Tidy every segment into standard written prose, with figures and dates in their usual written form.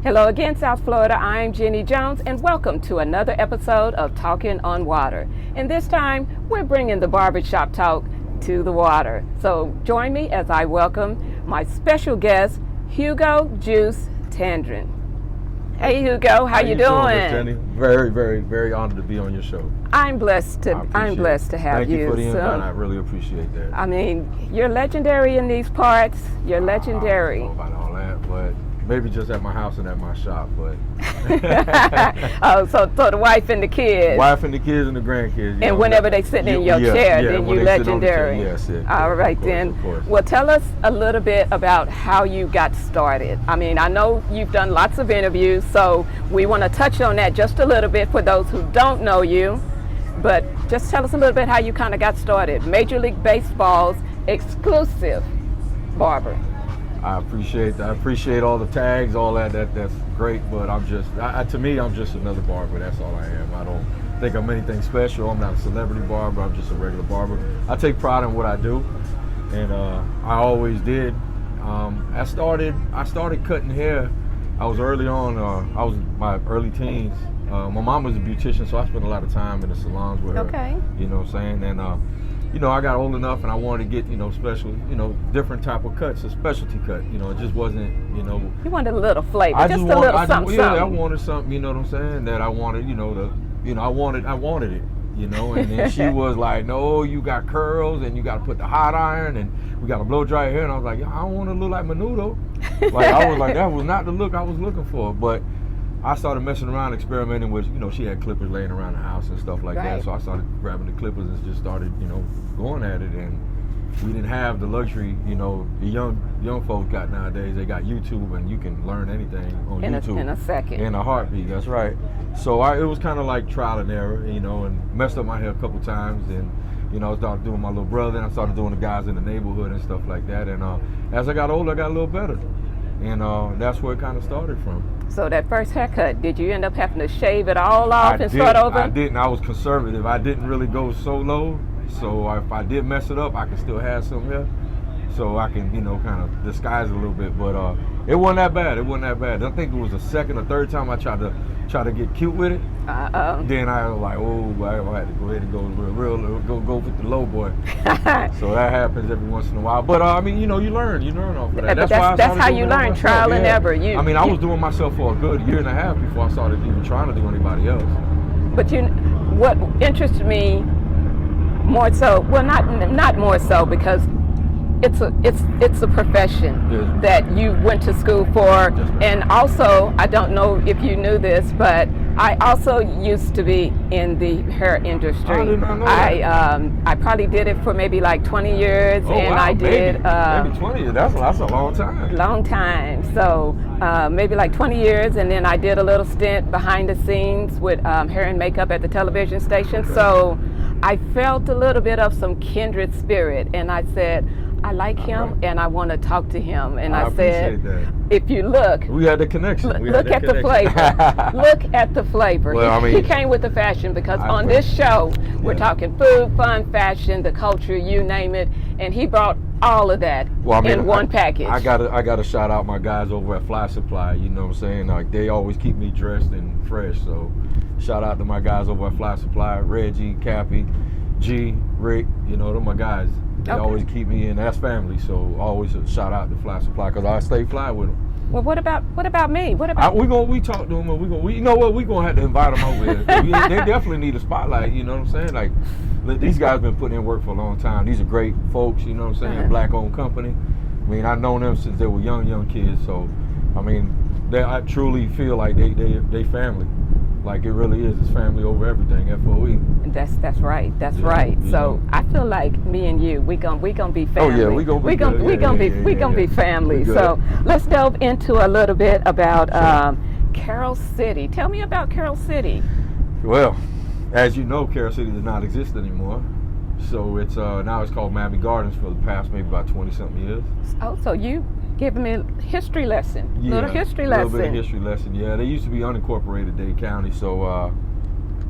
Hello again, South Florida. I'm Jenny Jones, and welcome to another episode of Talkin on Water. And this time, we're bringing the barbershop talk to the water. So join me as I welcome my special guest, Hugo Juice Tandron. Hey Hugo, how you doing? Miss Jenny? Very, very, very honored to be on your show. I'm blessed to have Thank you. You for the invite. I really appreciate that. I mean, you're legendary in these parts. You're legendary. I don't know about all that, but maybe just at my house and at my shop, but Oh, so the wife and the kids. Wife and the kids and the grandkids. And whenever they sitting in your chair, then you legendary. Yes, all right, then. Well, tell us a little bit about how you got started. I mean, I know you've done lots of interviews, so we want to touch on that just a little bit for those who don't know you. But just tell us a little bit how you kind of got started. Major League Baseball's exclusive barber. I appreciate all the tags, all that. That's great, but to me, I'm just another barber. That's all I am. I don't think I'm anything special. I'm not a celebrity barber. I'm just a regular barber. I take pride in what I do, and I always did. I started cutting hair. I was early on. I was my early teens. My mom was a beautician, so I spent a lot of time in the salons with her. Okay. You know what I'm saying? And I got old enough and I wanted to get, special, different type of cuts, a specialty cut. It just wasn't, You wanted a little flavor, a little something. Yeah, I wanted something, you know what I'm saying, that I wanted, I wanted it, And then she was like, no, you got curls and you got to put the hot iron and we got to blow dry your hair. And I was like, I don't want to look like Menudo. I was like, that was not the look I was looking for. But I started messing around, experimenting with, she had clippers laying around the house and stuff like that. So I started grabbing the clippers and just started, going at it. And we didn't have the luxury, the young folks got nowadays. They got YouTube and you can learn anything on YouTube. In a second. In a heartbeat, that's right. So it was kind of like trial and error, and messed up my hair a couple times. And, I started doing my little brother and I started doing the guys in the neighborhood and stuff like that. And as I got older, I got a little better. And that's where it kind of started from. So that first haircut, did you end up having to shave it all off and start over? I didn't. I was conservative. I didn't really go so low. So if I did mess it up, I can still have some hair. So I can, kind of disguise it a little bit. But it wasn't that bad. I think it was the second or third time I tried to get cute with it. Then I was like, I had to go ahead and go with the low boy. So that happens every once in a while. But you learn off of that. That's how you learn, trial and error. I was doing myself for a good year and a half before I started even trying to do anybody else. But what interested me more so, well, not more so, because it's a profession that you went to school for. And also, I don't know if you knew this, but I also used to be in the hair industry. I did not know that. I probably did it for maybe like 20 years. Oh, and wow, I did maybe 20 years. That's a long time. Long time. So maybe like 20 years, and then I did a little stint behind the scenes with hair and makeup at the television station. Okay. So I felt a little bit of some kindred spirit, and I said, I like him, and I want to talk to him. And I said, if you look, we had the connection. Look at the flavor. Look at the flavor. Well, he came with the fashion, because on this show, we're talking food, fun, fashion, the culture, you name it, and he brought all of that in one package. I gotta shout out my guys over at Fly Supply. You know what I'm saying? Like, they always keep me dressed and fresh. So shout out to my guys over at Fly Supply, Reggie, Cappy, G, Rick. They're my guys. They always keep me in. That's family. So always a shout out to Fly Supply, because I stay fly with them. Well, what about me? What about we talk to them, and we gonna have to invite them over here. They definitely need a spotlight. You know what I'm saying? Like, these guys been putting in work for a long time. These are great folks. You know what I'm saying? Black-owned company. I mean, I've known them since they were young kids. So, I truly feel like they family. Like, it really is. It's family over everything. FOE. That's right. That's right. So I feel like me and you, we gonna be family. Oh yeah, we gonna be family. So let's delve into a little bit about Carol City. Tell me about Carol City. Well, as you know, Carol City does not exist anymore. So it's now it's called Miami Gardens for the past maybe about 20-something years. Oh, so you giving me a history lesson. Little bit of history lesson. Yeah, they used to be unincorporated Dade County, so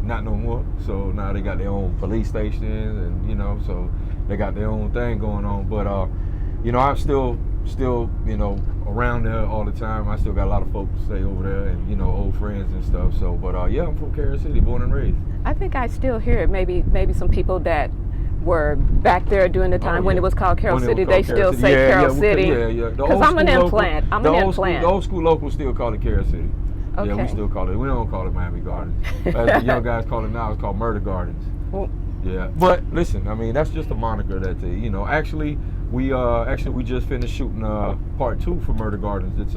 not no more. So now they got their own police stations, and so they got their own thing going on. But I'm still around there all the time. I still got a lot of folks to stay over there, and old friends and stuff. So, but yeah, I'm from Carol City, born and raised. I think I still hear it. Maybe some people that were back there during the time when it was called Carol City, they still say Carol City. Yeah. Because I'm an implant. The old school locals still call it Carol City. Okay. Yeah, we still call it. We don't call it Miami Gardens. As the young guys call it now, it's called Murder Gardens. Well, yeah, but listen, I mean, that's just a moniker that they, Actually, we just finished shooting part 2 for Murder Gardens. It's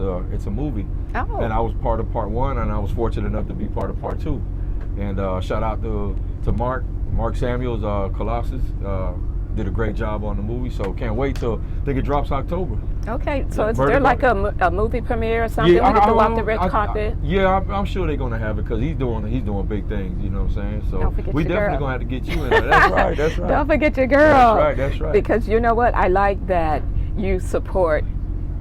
a movie, and I was part of part 1, and I was fortunate enough to be part of part 2. And shout out to Mark Samuels, Colossus. Did a great job on the movie, so can't wait till I think it drops October. Okay, so is there like a movie premiere or something? Yeah, we can go off the red carpet? I'm sure they're gonna have it because he's doing big things. You know what I'm saying? So we definitely girl. gonna have to get you in there. That's right. That's right. Don't forget your girl. That's right. Because you know what? I like that you support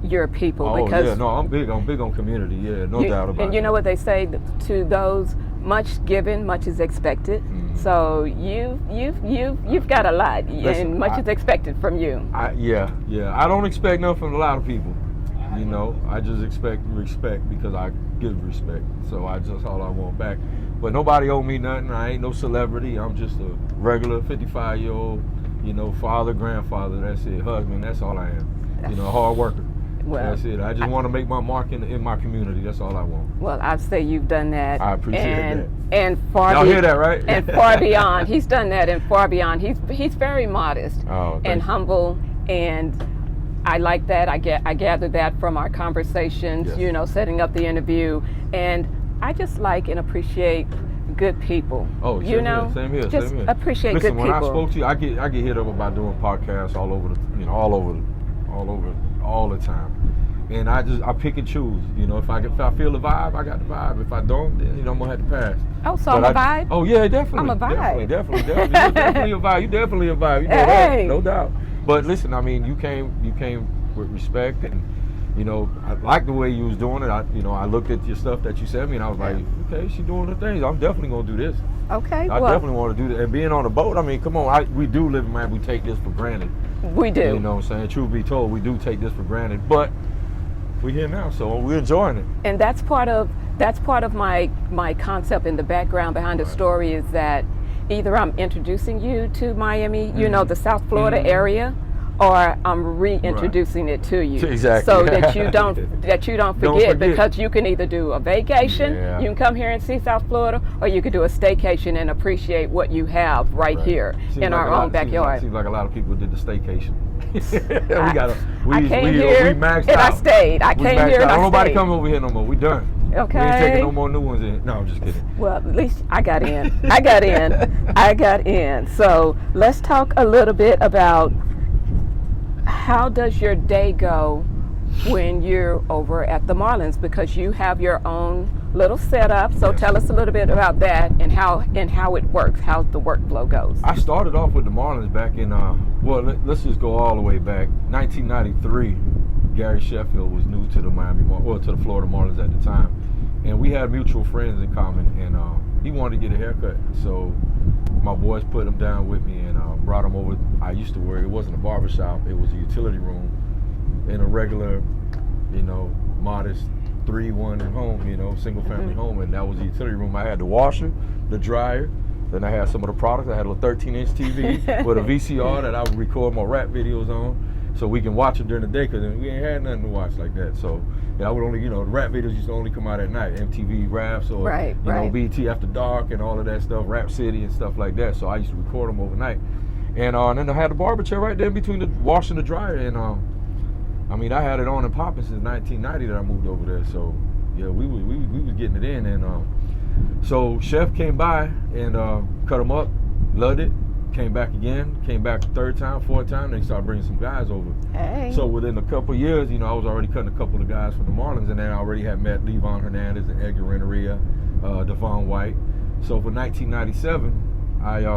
your people. Oh because yeah, no, I'm big on community. Yeah, no doubt about it. And you know what they say to those, much given, much is expected. Mm-hmm. So you've got a lot, and much is expected from you. Yeah. I don't expect nothing from a lot of people. I just expect respect because I give respect. So that's all I want back. But nobody owe me nothing. I ain't no celebrity. I'm just a regular 55-year-old, father, grandfather. That's it. Husband. That's all I am. A hard worker. Well, that's it. I just want to make my mark in my community. That's all I want. Well, I'd say you've done that. I appreciate that. And far y'all hear that, right? And far beyond. He's done that and far beyond. He's very modest and humble, and I like that. I gathered that from our conversations. Yes. Setting up the interview, and I just like and appreciate good people. Oh, same here. Just same here. Appreciate good people. Listen, when I spoke to you, I get hit up about doing podcasts all over all the time, and I pick and choose. If I feel the vibe, I got the vibe. If I don't, then I'm gonna have to pass. Oh, so I'm a vibe? Oh yeah, definitely. I'm a vibe. Definitely. You're definitely a vibe. You definitely a vibe. You know that, no doubt. But listen, I mean, you came with respect, and I like the way you was doing it. I looked at your stuff that you sent me, and I was like, okay, she's doing her things. I'm definitely gonna do this. Okay. I definitely want to do that. And being on a boat, I mean, come on, we do live in Miami. We take this for granted. We do. You know what I'm saying? Truth be told, we do take this for granted, but we're here now, so we're enjoying it. And that's part of my concept in the background behind the story is that either I'm introducing you to Miami, the South Florida area, or I'm reintroducing it to you. Exactly. So that you don't forget, because you can either do a vacation, you can come here and see South Florida, or you could do a staycation and appreciate what you have right here in our own backyard. Seems like a lot of people did the staycation. I came here and I stayed. I came here and I stayed. Don't nobody come over here no more. We done. Okay. We ain't taking no more new ones in. No, I'm just kidding. Well, at least I got in. I got in. So let's talk a little bit about how does your day go when you're over at the Marlins, because you have your own little setup. So tell us a little bit about that and how it works, how the workflow goes. I started off with the Marlins back in let's just go all the way back. 1993. Gary Sheffield was new to the to the Florida Marlins at the time, and we had mutual friends in common, and he wanted to get a haircut. So my boys put him down with me and brought him over. I used to work, it wasn't a barbershop, it was a utility room in a regular, modest 3-1 home, single family home, and that was the utility room. I had the washer, the dryer, then I had some of the products. I had a 13-inch TV with a VCR that I would record my rap videos on, so we can watch them during the day, because we ain't had nothing to watch like that. So I would only, the rap videos used to only come out at night, MTV Raps or BT After Dark and all of that stuff, Rap City and stuff like that. So I used to record them overnight. And then I had the barber chair right there in between the wash and the dryer. And I had it on and popping since 1990 that I moved over there. So yeah, we was getting it in. And so Chef came by and cut them up, loved it. Came back again, came back the third time, fourth time, and they started bringing some guys over. Hey. So within a couple of years, I was already cutting a couple of guys from the Marlins, and then I already had met Levon Hernandez and Edgar Renteria, Devon White. So for 1997, I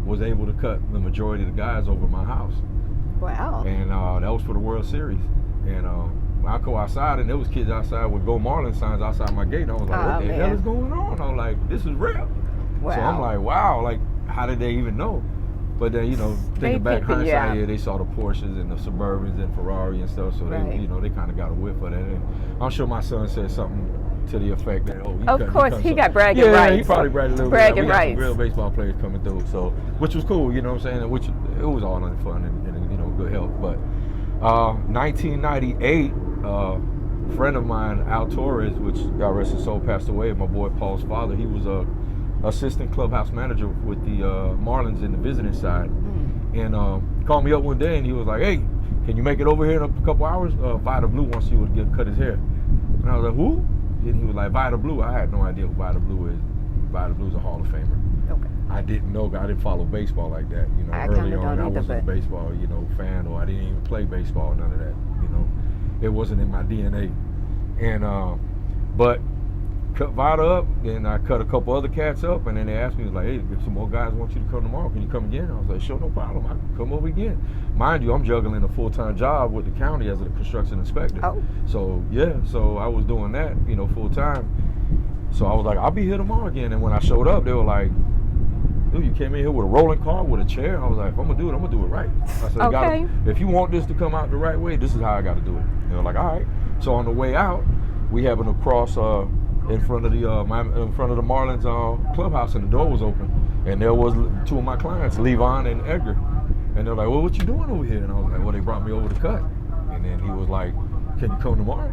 was able to cut the majority of the guys over at my house. Wow. And that was for the World Series. And I go outside, and there was kids outside with Go Marlins signs outside my gate, and I was like, what the hell is going on? I was like, this is real. Wow. So I'm like, wow, like, how did they even know? But then, thinking back hindsight, yeah, they saw the Porsches and the Suburbans and Ferrari and stuff, so right. they kind of got a whiff of that. And I'm sure my son said something to the effect that, of course, he got bragging rights. rights. Yeah, he probably bragged a little bragging bit. We got rights. some real baseball players coming through, so which was cool, you know what I'm saying? Which it was all in fun and good health. But 1998, a friend of mine, Al Torres, which God rest his soul, passed away. My boy Paul's father, he was a assistant clubhouse manager with the Marlins in the visiting side, and called me up one day and he was like, "Hey, can you make it over here in a couple hours? Vida Blue wants you to cut his hair." And I was like, "Who?" And he was like, "Vida Blue." I had no idea who Vida Blue is. Vida Blue's a Hall of Famer. Okay. I didn't know. I didn't follow baseball like that. Early on, I wasn't a baseball, fan, or I didn't even play baseball. None of that. It wasn't in my DNA. And but cut Vida up, and I cut a couple other cats up, and then they asked me, like, "Hey, if some more guys want you to come tomorrow, can you come again?" I was like, "Sure, no problem. I can come over again." Mind you, I'm juggling a full-time job with the county as a construction inspector. Oh. So I was doing that, full-time. So I was like, "I'll be here tomorrow again." And when I showed up, they were like, "Dude, you came in here with a rolling cart, with a chair." I was like, "If I'm gonna do it, I'm gonna do it right." I said, okay. "If you want this to come out the right way, this is how I got to do it." They were like, "All right." So on the way out, we happened to cross in front of the Marlins clubhouse, and the door was open, and there was two of my clients, Levon and Edgar, and they're like, "Well, what you doing over here?" And I was like, "Well, they brought me over to cut." And then he was like, "Can you come tomorrow?"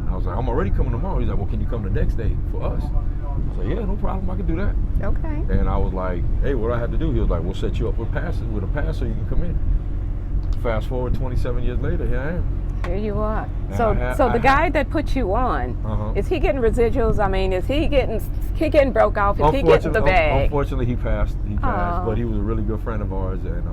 And I was like, "I'm already coming tomorrow." He's like, "Well, can you come the next day for us?" I was like, "Yeah, no problem, I can do that." Okay. And I was like, "Hey, what do I have to do?" He was like, "We'll set you up with a pass so you can come in." Fast forward 27 years later, here I am. Here you are. So the guy that put you on, is he getting residuals? I mean, is he getting broke off? Is he getting the bag? Unfortunately, he passed. But he was a really good friend of ours, and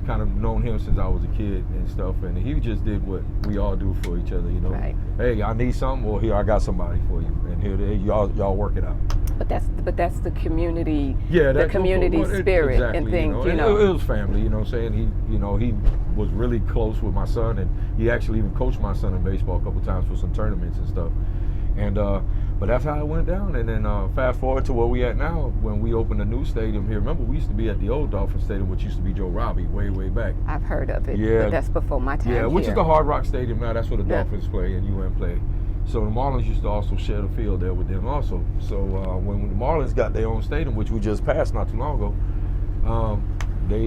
kind of known him since I was a kid and stuff. And he just did what we all do for each other, Right. Hey, I need something. Well, here, I got somebody for you, and here, y'all work it out. But that's the community. Yeah, the community spirit exactly, and things. It was family. You know what I'm saying? He was really close with my son, and he actually even coached my son in baseball a couple times for some tournaments and stuff. And but that's how it went down. And then fast forward to where we at now, when we opened a new stadium here. Remember, we used to be at the old Dolphin Stadium, which used to be Joe Robbie, way back. I've heard of it. Yeah, but that's before my time. Yeah, which here. is the Hard Rock Stadium now. That's where the Dolphins play and UN play. So the Marlins used to also share the field there with them also. So when the Marlins got their own stadium, which we just passed not too long ago,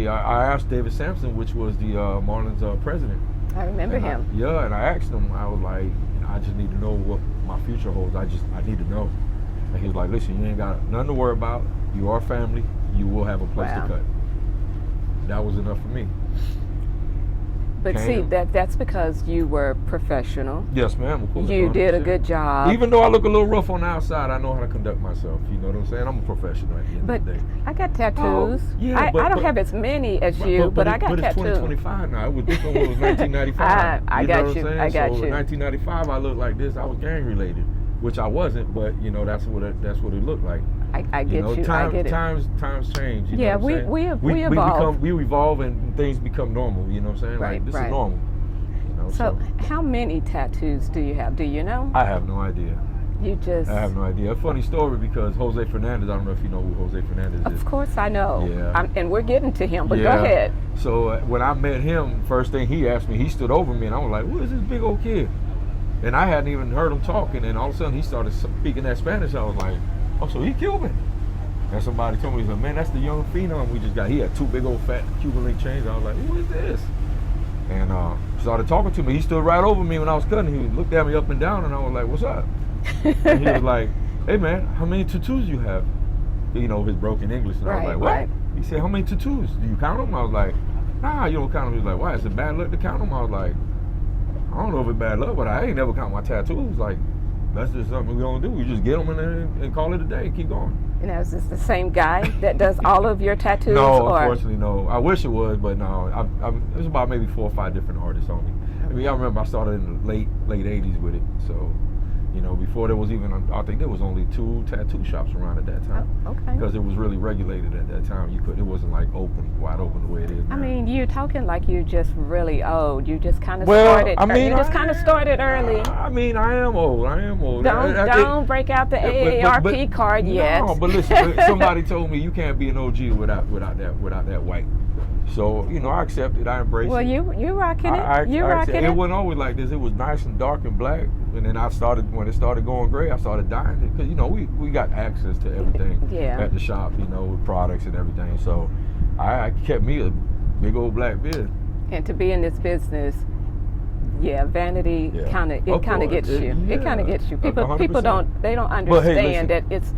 I asked David Sampson, which was the Marlins president. I remember him. And I asked him, I was like, I just need to know what my future holds. I need to know. And he was like, "Listen, you ain't got nothing to worry about. You are family. You will have a place to cut." That was enough for me. But see, that's because you were professional. Yes, ma'am. Of course. You 100%. Did a good job. Even though I look a little rough on the outside, I know how to conduct myself. You know what I'm saying? I'm a professional at the end of the day. I got tattoos. I don't have as many as you, but I got tattoos. But it's 2025 now. It was different when it was 1995. I got you. I got you. In 1995, I looked like this. I was gang related, which I wasn't, but that's what it looked like. I get you. I get it. Times change. You know what I'm we evolve. We evolve and things become normal. You know what I'm saying? Right, this is normal. So how many tattoos do you have? Do you know? I have no idea. I have no idea. A funny story, because Jose Fernandez, I don't know if you know who Jose Fernandez is. Of course I know. Yeah. And we're getting to him, but go ahead. So when I met him, first thing he asked me, he stood over me, and I was like, "Who is this big old kid?" And I hadn't even heard him talking, and all of a sudden he started speaking that Spanish. I was like, "Oh, so he Cuban?" And somebody told me, he said, "Man, that's the young phenom we just got." He had two big old fat Cuban link chains. I was like, "Who is this?" And started talking to me. He stood right over me when I was cutting. He looked at me up and down, and I was like, "What's up?" And he was like, "Hey, man, how many tattoos you have?" His broken English. And I was like, "What?" Right. He said, "How many tattoos? Do you count them?" I was like, "Nah, you don't count them." He was like, "Why? Is it bad luck to count them?" I was like, "I don't know if it's bad luck, but I ain't never count my tattoos. Like, that's just something we don't do. We just get them and call it a day and keep going." Is this the same guy that does all of your tattoos? No, unfortunately, no. I wish it was, but no. There's about maybe 4 or 5 different artists on me. I mean, I remember I started in the late 80s with it, so, know, before there was even, I think there was only 2 tattoo shops around at that time. Oh, okay. Because it was really regulated at that time. It wasn't like wide open the way it is now. I mean, you're talking like you're just really old. You just kind of Well, started. I mean, you just kind of started early. I mean, I am old. Don't break out the AARP card yet. No, but listen, somebody told me you can't be an OG without that white. So, you know, I accepted. I embraced it. Well, you rocking it. You rocking it. It wasn't always like this. It was nice and dark and black. And then when it started going gray, I started dyeing it. Because, you know, we got access to everything at the shop, you know, with products and everything. So I kept me a big old black beard. And to be in this business, vanity kind of gets you. Yeah, it kind of gets you. People 100%. don't understand that it's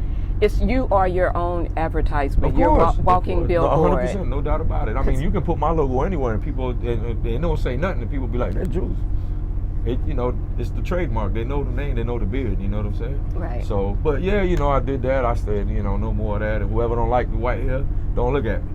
you are your own advertisement. You're walking billboard. 100%, no doubt about it. I mean, you can put my logo anywhere, and people they don't say nothing, and people be like, "That's Jules." You know, it's the trademark. They know the name, they know the beard. You know what I'm saying? Right. So, but yeah, you know, I did that. I said, you know, no more of that. And whoever don't like the white hair, don't look at me.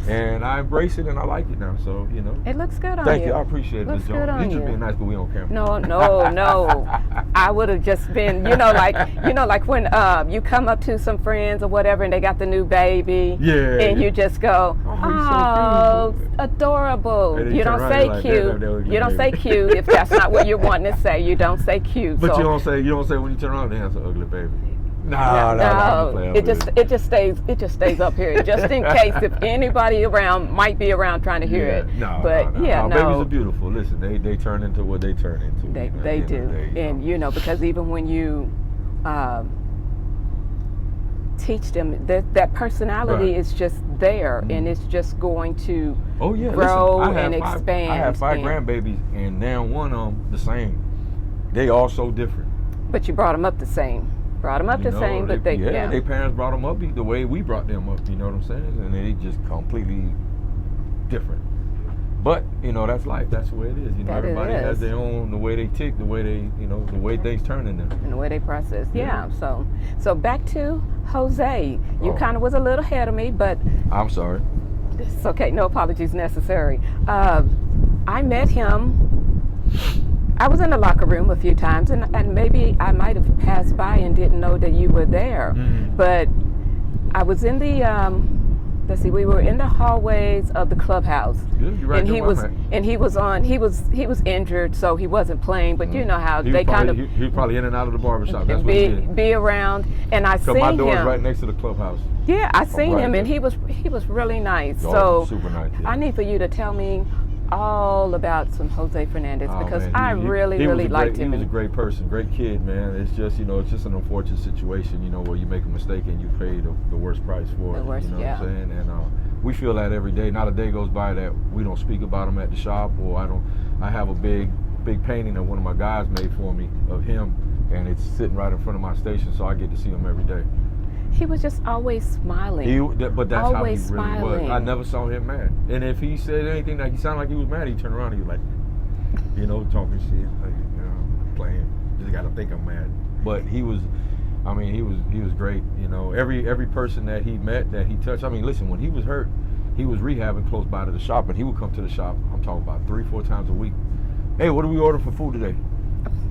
And I embrace it, and I like it now. So, you know. It looks good on you. Thank you. I appreciate it, Looks Ms. good Jones. on You just you. being nice, but we on camera. No. I would have just been, like when you come up to some friends or whatever, and they got the new baby. Yeah. And you just go, oh, so adorable. And You don't say like cute. You don't say cute if that's not what you're wanting to say. You don't say cute. But so. you don't say when you turn around, that's an ugly baby. No. It just stays up here, just in case if anybody might be around trying to hear it. No. Babies are beautiful. Listen, they turn into what they turn into. They do, and you know, because even when you teach them, that personality is just there, and it's just going to grow and expand. I have 5 grandbabies, and now one of them the same. They all so different. But you brought them up the same. Their parents brought them up the way we brought them up, you know what I'm saying? And they just completely different. But, you know, that's life. That's the way it is. You know, everybody has their own, the way they tick, the way they, you know, the way things turn in them. And the way they process. Yeah. So back to Jose. You kind of was a little ahead of me, but. I'm sorry. It's okay. No apologies necessary. I met him. I was in the locker room a few times, and maybe I might have passed by and didn't know that you were there. Mm-hmm. But I was in the, we were in the hallways of the clubhouse. Good. You're right. And he was injured, so he wasn't playing. But you know how he was probably in and out of the babershop. That's what he did. Be around, and I seen him. My door's right next to the clubhouse. Yeah, I seen him, and he was really nice. Super nice. Yeah. I need for you to tell me all about some Jose Fernandez because I really liked him. He was a great person, great kid, man. It's just, you know, it's just an unfortunate situation, you know, where you make a mistake and you pay the worst price for it. You know what I'm saying? And we feel that every day. Not a day goes by that we don't speak about him at the shop, or I have a big painting that one of my guys made for me of him, and it's sitting right in front of my station, so I get to see him every day. He was just always smiling. But that's always how he really was. I never saw him mad. And if he said anything that he sounded like he was mad, he'd turn around and he'd like, you know, talking shit, like, you know, playing. Just got to think I'm mad. But he was great. You know, every person that he met, that he touched. I mean, listen, when he was hurt, he was rehabbing close by to the shop, and he would come to the shop. I'm talking about 3-4 times a week. Hey, what do we order for food today?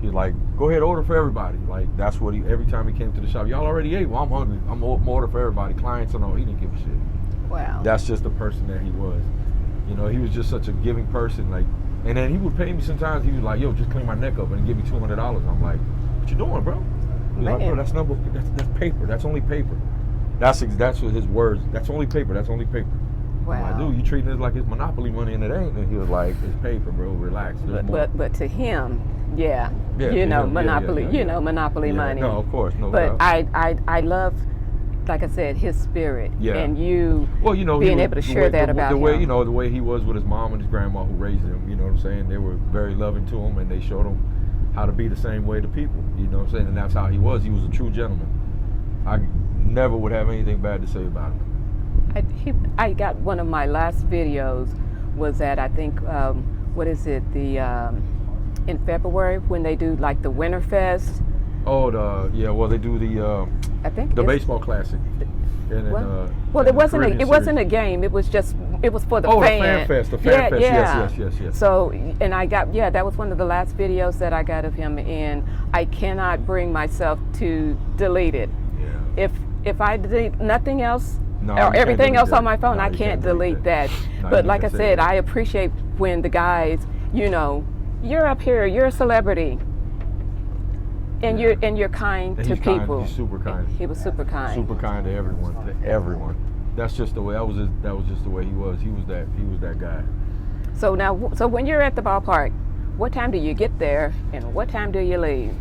He's like, go ahead, order for everybody. Like, that's what every time he came to the shop, y'all already ate? Well, I'm hungry. I'm gonna order for everybody. Clients and all, he didn't give a shit. Wow. That's just the person that he was. You know, he was just such a giving person. Like, and then he would pay me sometimes. He was like, yo, just clean my neck up and give me $200. I'm like, what you doing, bro? He's like, bro, that's paper. That's only paper. That's what his words. That's only paper. That's only paper. Wow. I'm like, dude, you treating this like it's Monopoly money, and it ain't. And he was like, it's paper, bro. Relax. But to him, you know, Monopoly. You know, Monopoly money. No, of course, no. But I love, like I said, his spirit, and you. Well, you know, being able to share that about the way him. You know, the way he was with his mom and his grandma who raised him. You know what I'm saying? They were very loving to him, and they showed him how to be the same way to people. You know what I'm saying? And that's how he was. He was a true gentleman. I never would have anything bad to say about him. I got one of my last videos was at, I think, what is it, in February when they do like the Winterfest. Oh, they do the I think the baseball classic. Well, it wasn't a game. It was just it was for the fan. fan. The Fan Fest. The Fan Fest. Yeah. Yes. So, and I got, that was one of the last videos that I got of him, and I cannot bring myself to delete it. Yeah. If I delete nothing else, No, or you everything can't else delete on my phone, that. I No, you can't delete that. No, But you like I can say said, that. I appreciate when the guys, you know, you're up here, you're a celebrity, and you're kind And to he's kind. people. He's super kind. He was super kind. Super kind to everyone. To everyone. That's just the way. That was just the way he was. He was that guy. So now, so when you're at the ballpark, what time do you get there, and what time do you leave?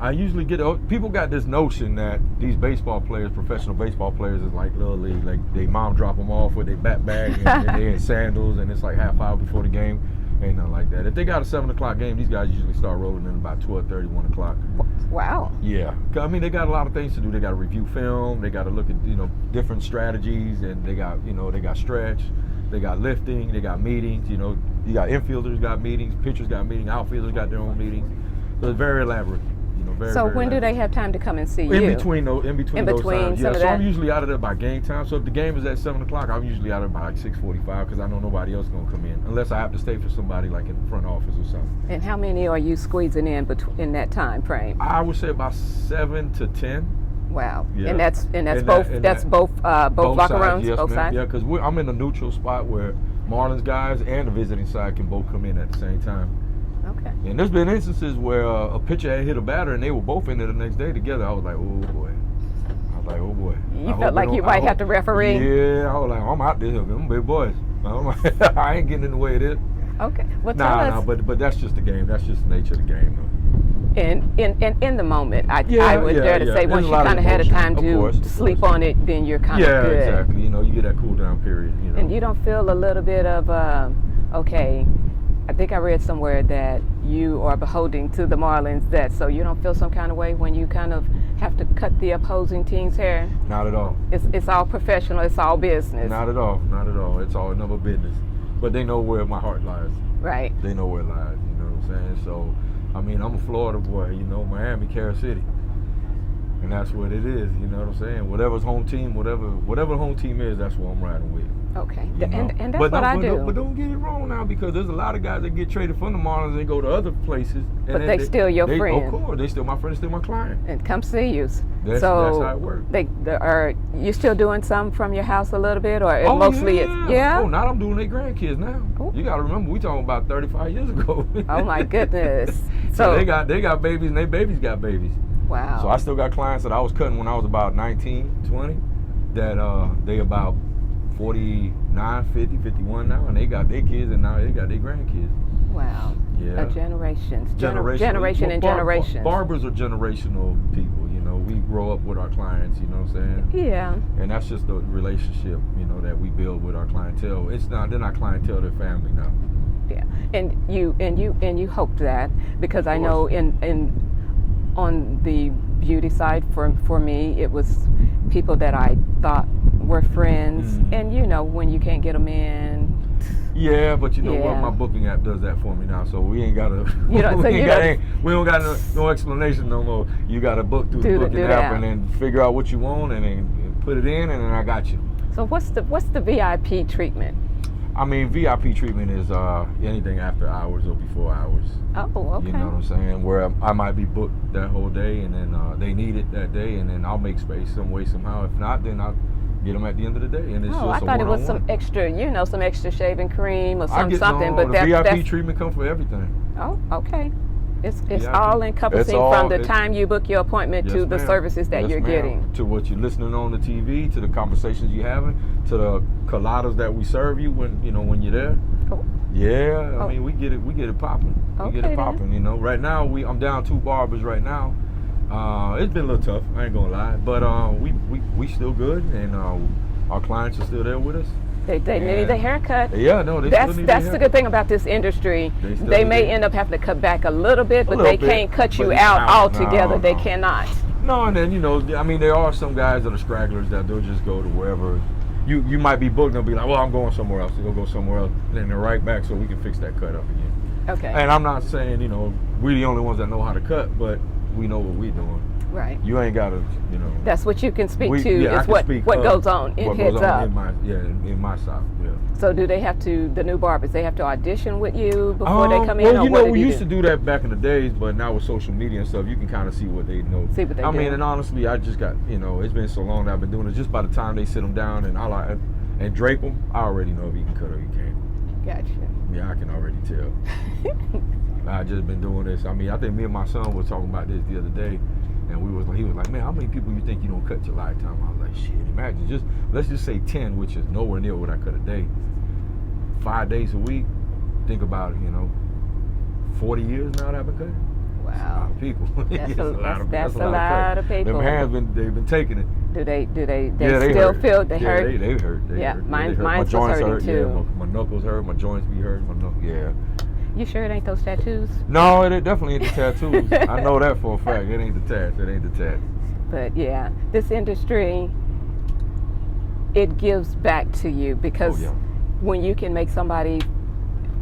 I usually get. People got this notion that these baseball players, professional baseball players, is like little league. Like they mom drop them off with their bat bag and they in sandals, and it's like half hour before the game. Ain't nothing like that. If they got a 7 o'clock game, these guys usually start rolling in about 12:30, 1 o'clock. Wow. Yeah, I mean they got a lot of things to do. They got to review film. They got to look at different strategies, and they got they got stretch, they got lifting, they got meetings. You got infielders got meetings, pitchers got meetings, outfielders got their own meetings. So it's very elaborate. Very, so very when do they have time to come and see you? In between those times. Yeah, so I'm usually out of there by game time. So if the game is at 7 o'clock, I'm usually out of there by like 6:45 because I know nobody else is gonna come in unless I have to stay for somebody like in the front office or something. And how many are you squeezing in that time frame? I would say about 7 to 10. Wow. Yeah. And that's both locker rooms, yes, both ma'am. sides. Yeah, because I'm in a neutral spot where Marlins guys and the visiting side can both come in at the same time. Okay. And there's been instances where a pitcher had hit a batter and they were both in there the next day together. I was like, oh boy. You felt like you might have to referee? Yeah, I was like, I'm out there. I'm big boys. I ain't getting in the way of this. Okay. Well, tell us. But that's just the game. That's just the nature of the game, though. And in the moment, I would dare to say There's once a you lot of kind of had a time emotion, to sleep on it, then you're kind of good. Yeah, exactly. You get that cool down period. And you don't feel a little bit of okay. I think I read somewhere that you are beholden to the Marlins, so you don't feel some kind of way when you kind of have to cut the opposing team's hair? Not at all. It's all professional. It's all business. Not at all. It's all another business. But they know where my heart lies. Right. They know where it lies. You know what I'm saying? So, I mean, I'm a Florida boy. Miami, Carol City. And that's what it is, you know what I'm saying? Whatever's home team, whatever the home team is, that's what I'm riding with. Okay, and that's what I do. But don't get it wrong now, because there's a lot of guys that get traded from the Marlins and go to other places. But they still your friend. Of course, they still my friend, still my client. And come see you. That's how it works. Are you still doing some from your house a little bit, or mostly it's Oh, now I'm doing their grandkids now. Ooh. You got to remember, we talking about 35 years ago. Oh my goodness. So they got babies, and their babies got babies. Wow. So I still got clients that I was cutting when I was about 19, 20, that they about 49, 50, 51 now, and they got their kids, and now they got their grandkids. Wow. Yeah. Generation and generation. Barbers are generational people, we grow up with our clients, you know what I'm saying? Yeah. And that's just the relationship, that we build with our clientele. They're not clientele, they're family now. Yeah. And you hope that, because I know on the beauty side, for me, it was people that I thought were friends, and when you can't get them in. Yeah, but what? My booking app does that for me now, so we ain't gotta. We don't got no explanation no more. You gotta book through the booking app and then figure out what you want and then put it in, and then I got you. So what's the VIP treatment? I mean, VIP treatment is anything after hours or before hours. Oh, okay. You know what I'm saying? Where I might be booked that whole day, and then they need it that day, and then I'll make space some way, somehow. If not, then I'll get them at the end of the day. And it's just I thought it was some extra shaving cream or something. But the VIP treatment comes for everything. Oh, okay. It's all encompassing from the time you book your appointment to the services that you're getting. To what you're listening on the TV, to the conversations you're having, to the coladas that we serve you when you're there. Oh. Yeah, I mean we get it popping. Right now I'm down 2 barbers right now. It's been a little tough, I ain't gonna lie, but we still good, and our clients are still there with us. They need a haircut. Yeah, no, that's the good thing about this industry. They may end up having to cut back a little bit, but they can't cut you out altogether. No. They cannot. No, and then there are some guys that are stragglers that they'll just go to wherever. You might be booked, and they'll be like, well, I'm going somewhere else. They'll go somewhere else, and then they're right back so we can fix that cut up again. Okay. And I'm not saying we're the only ones that know how to cut, but we know what we're doing. Right. You ain't gotta, you know. That's what you can speak to. Yeah, I is can what speak what of goes on in what Heads goes on Up. in my shop. Yeah. So do they have to, the new barbers, they have to audition with you before they come in? Well, or you what know, do we you used do? to do that back in the days, but now with social media and stuff, you can kind of see what they know. See what they I do. mean, and honestly, I just got, you know, it's been so long that I've been doing it. Just by the time they sit them down and drape them, I already know if he can cut or he can't. Gotcha. Yeah, I can already tell. I just been doing this. I mean, I think me and my son was talking about this the other day, and he was like, man, how many people you think you don't cut your lifetime? I was like, shit, imagine let's just say 10, which is nowhere near what I cut a day. 5 days a week. Think about it, you know, 40 years now that I've been cutting. Wow. That's a lot of people. That's a lot of people. Them hands they've been taking it. Do they Yeah, they still hurt. feel they Yeah, hurt? they hurt. Yeah, hurt. mine's my was joints hurting hurt. too. Yeah, my knuckles hurt. My joints be hurt. Yeah. You sure it ain't those tattoos? No, it definitely ain't the tattoos. I know that for a fact. It ain't the tats. It ain't the tats. But yeah, this industry, it gives back to you because when you can make somebody,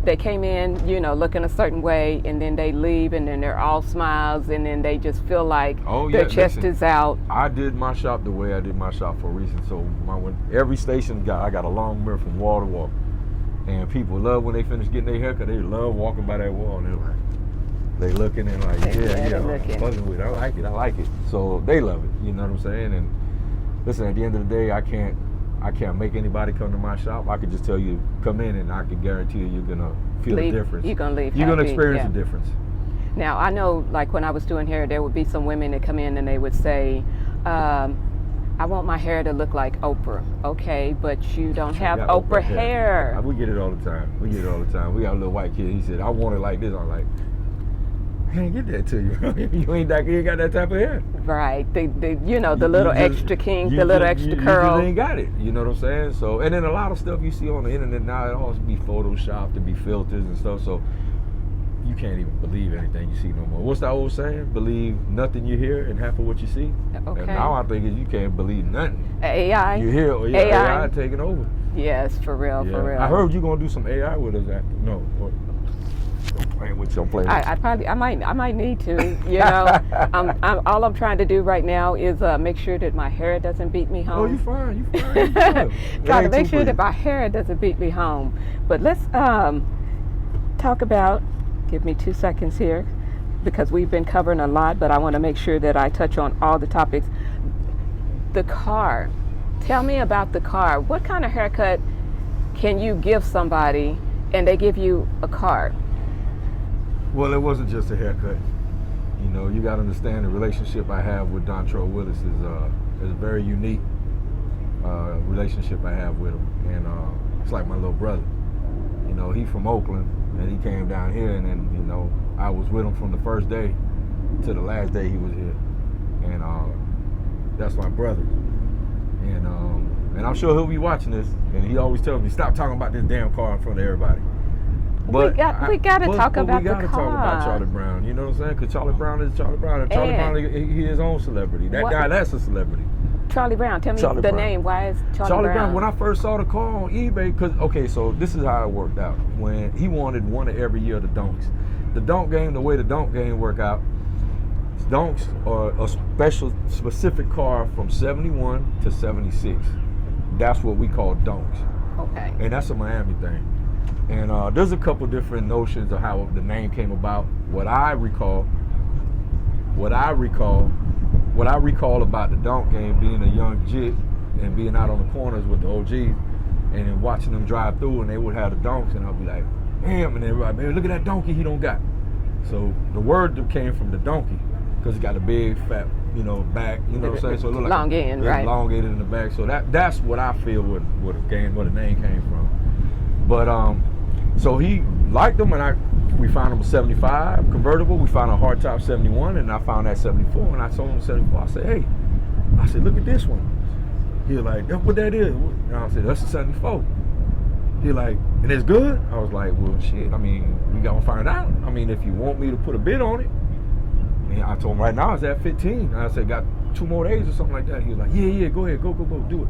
they came in, you know, looking a certain way, and then they leave, and then they're all smiles, and then they just feel like their chest is out. I did my shop the way I did my shop for a reason. So every station I got a long mirror from wall to wall, and people love when they finish getting their haircut. They love walking by that wall, and they're like, they looking and like, I'm buzzing with it. I like it. So they love it. You know what I'm saying? And listen, at the end of the day, I can't make anybody come to my shop. I could just tell you, come in, and I can guarantee you're gonna feel a difference. You're gonna leave. You're gonna experience a difference. Now, I know, like when I was doing hair, there would be some women that come in and they would say, I want my hair to look like Oprah. Okay, but you don't have Oprah hair. We get it all the time. We got a little white kid. He said, I want it like this. I'm like, I can't get that to you. You ain't got that type of hair. Right. The little extra kinks, the little extra curl. You just ain't got it. You know what I'm saying? So, and then a lot of stuff you see on the internet now, it all be photoshopped to be filters and stuff. So you can't even believe anything you see no more. What's that old saying? Believe nothing you hear and half of what you see. Okay. And now I think you can't believe nothing. AI. You hear AI taking over. Yes, for real. I heard you gonna do some AI with us after. No. I'm playing with you. I might need to. You know, all I'm trying to do right now is make sure that my hair doesn't beat me home. Oh, you fine. Trying to make sure that my hair doesn't beat me home. But let's talk about. Give me 2 seconds here, because we've been covering a lot, but I want to make sure that I touch on all the topics. The car. Tell me about the car. What kind of haircut can you give somebody and they give you a car? Well, it wasn't just a haircut. You know, you got to understand the relationship I have with Tandron Willis is a very unique relationship I have with him, and it's like my little brother. You know, he's from Oakland, and he came down here, and then, you know, I was with him from the first day to the last day he was here, and that's my brother. And I'm sure he'll be watching this, and he always tells me, stop talking about this damn car in front of everybody. But we got to talk about the car. We got to talk about Charlie Brown. You know what I'm saying? Because Charlie Brown is Charlie Brown. And Charlie Brown, he his own celebrity. That guy, that's a celebrity. Charlie Brown. Tell me the name. Why is Charlie Brown? When I first saw the car on eBay, so this is how it worked out. When he wanted one of every year of the donks. The donk game, the way the donk game work out, donks are a specific car from 71 to 76. That's what we call donks. Okay. And that's a Miami thing. And there's a couple different notions of how the name came about. What I recall about the donk game, being a young jit and being out on the corners with the OGs, and then watching them drive through, and they would have the donks, and I'll be like, damn, and everybody, man, look at that donkey he don't got. So the word came from the donkey, because he got a big fat, you know, back, you know what I'm saying? So it looked like right? Elongated in the back. So that's what I feel where the name came from. But so he liked them, and we found him a 75 convertible. We found a hardtop 71, and I found that 74, and I sold him 74. I said, hey, look at this one. He was like, that's what that is. And I said, that's a 74. He like, and it's good? I was like, well, shit, I mean, we got to find out. I mean, if you want me to put a bid on it. And I told him right now it's at 15. And I said, got 2 more days or something like that. He was like, yeah, go ahead, go, do it.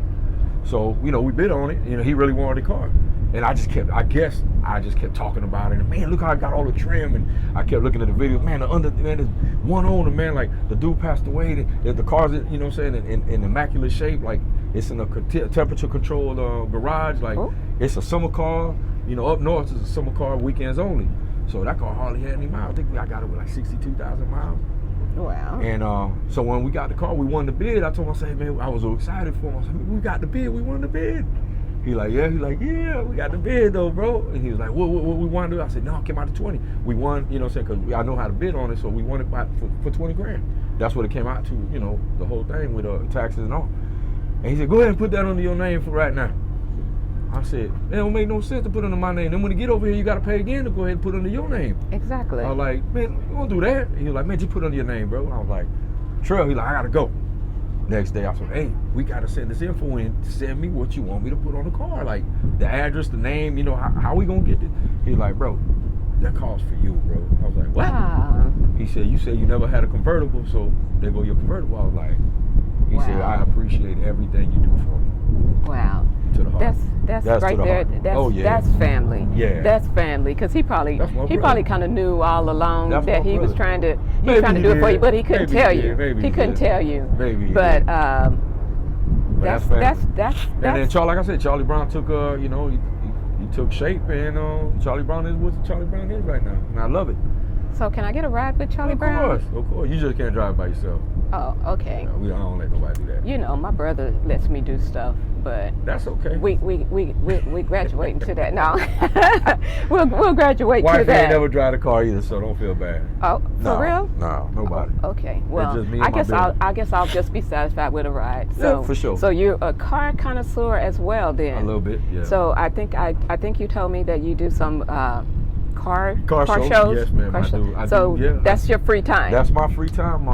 So, you know, we bid on it. You know, he really wanted the car. And I just kept talking about it. And man, look how I got all the trim. And I kept looking at the video. Man, there's one owner, man, like the dude passed away. The car's, you know what I'm saying, in immaculate shape. Like it's in a temperature controlled garage. Like it's a summer car. You know, up north it's a summer car, weekends only. So that car hardly had any miles. I think I got it with like 62,000 miles. Wow. And so when we got the car, we won the bid. I told him, I said, man, I was so excited for him. I said, we got the bid. We won the bid. He like, yeah. He like, yeah, we got the bid though, bro. And he was like, what we want to do? I said, no, it came out to 20. We won, you know what I'm saying, because I know how to bid on it, so we won it for 20 grand. That's what it came out to, you know, the whole thing with taxes and all. And he said, go ahead and put that under your name for right now. I said, it don't make no sense to put under my name. Then when you get over here, you got to pay again to go ahead and put under your name. Exactly. I was like, man, you won't do that. He was like, man, just put it under your name, bro. I was like, Trell. He like, I got to go. Next day, I said, hey, we got to send this info in to send me what you want me to put on the car. Like, the address, the name, you know, how we going to get this? He was like, bro, that car's for you, bro. I was like, what? Wow. He said, you said you never had a convertible, so there go your convertible. I was like, he said, I appreciate everything you do for me. Wow. To the heart. That's right there. That's family. Yeah. That's family. Because he probably kind of knew all along that he was trying to do it for you, but he couldn't tell you. He couldn't tell you. Maybe. But that's and then like I said, Charlie Brown took you know, he took shape, and Charlie Brown is what Charlie Brown is right now, and I love it. So can I get a ride with Charlie Brown? Of course. You just can't drive by yourself. Oh, okay. No, I don't let nobody do that. You know, my brother lets me do stuff, but that's okay. We graduating to that now. we'll graduate to that. Wife ain't never drive a car either, so don't feel bad. Oh, for real? No, nobody. Oh, okay. Well, just me I and guess I'll just be satisfied with a ride. So, yeah, for sure. So you're a car connoisseur as well, then? A little bit, yeah. So I think you told me that you do some car shows. Yes, ma'am. I do. Yeah. That's your free time. That's my free time.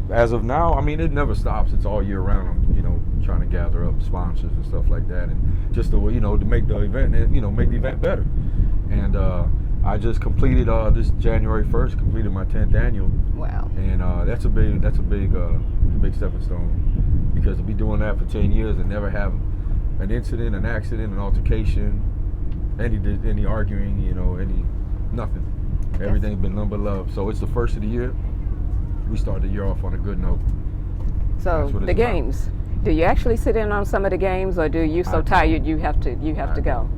As of now, I mean, it never stops. It's all year round. I'm, you know, trying to gather up sponsors and stuff like that, and just to, you know, to make the event, you know, make the event better. And I just completed this January 1st, completed my 10th annual. Wow. And that's a big stepping stone, because to be doing that for 10 years and never have an incident, an accident, an altercation, any arguing, you know, nothing. Everything's been number love. So it's the first of the year. We start the year off on a good note. So the games. Do you actually sit in on some of the games, or do you so tired you have to go?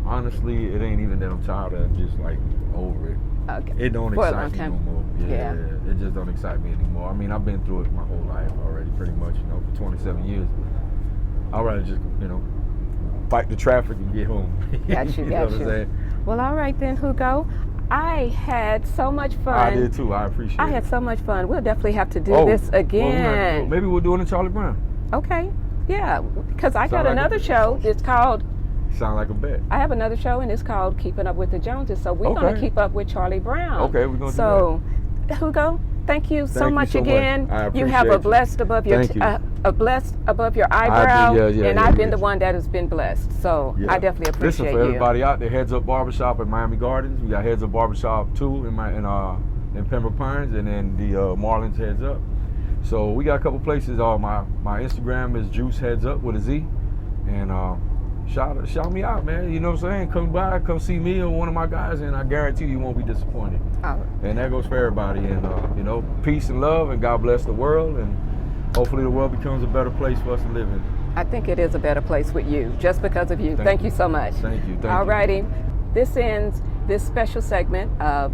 Honestly, it ain't even that I'm tired of. I'm just like over it. Okay. It don't excite me no more. Yeah. It just don't excite me anymore. I mean, I've been through it my whole life already, pretty much. You know, for 27 years. I'd rather just, you know, fight the traffic and get home. Got you. What I'm saying? Well, all right then, Hugo. I had so much fun. I did too. I appreciate it. I had so much fun. We'll definitely have to do this again. Well, maybe we'll do it in Charlie Brown. Okay. Yeah, because I got another show. It's called... Sound like a bet. I have another show, and it's called Keeping Up with the Joneses. So we're going to keep up with Charlie Brown. Okay, we're going to do that. So, Hugo, thank you so much again. I appreciate you have a blessed above your eyebrow, and I've been the one that has been blessed. So I definitely appreciate you. Listen, for everybody out there, Heads Up Barbershop in Miami Gardens. We got Heads Up Barbershop too in Pembroke Pines, and then the Marlins Heads Up. So we got a couple places. My Instagram is Juice Heads Up with a Z, and shout me out, man. You know what I'm saying? Come by, come see me or one of my guys, and I guarantee you won't be disappointed. And that goes for everybody. And you know, peace and love, and God bless the world, and hopefully the world becomes a better place for us to live in. I think it is a better place with you, just because of you. Thank you so much. Thank you. All righty. This ends this special segment of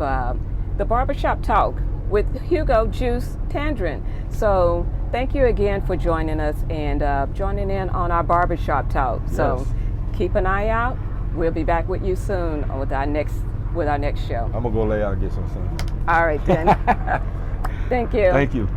the Barbershop Talk with Hugo Juice Tandron. So thank you again for joining us and joining in on our Barbershop Talk. So keep an eye out. We'll be back with you soon with our next show. I'm gonna go lay out and get some sun. All right then. Thank you. Thank you.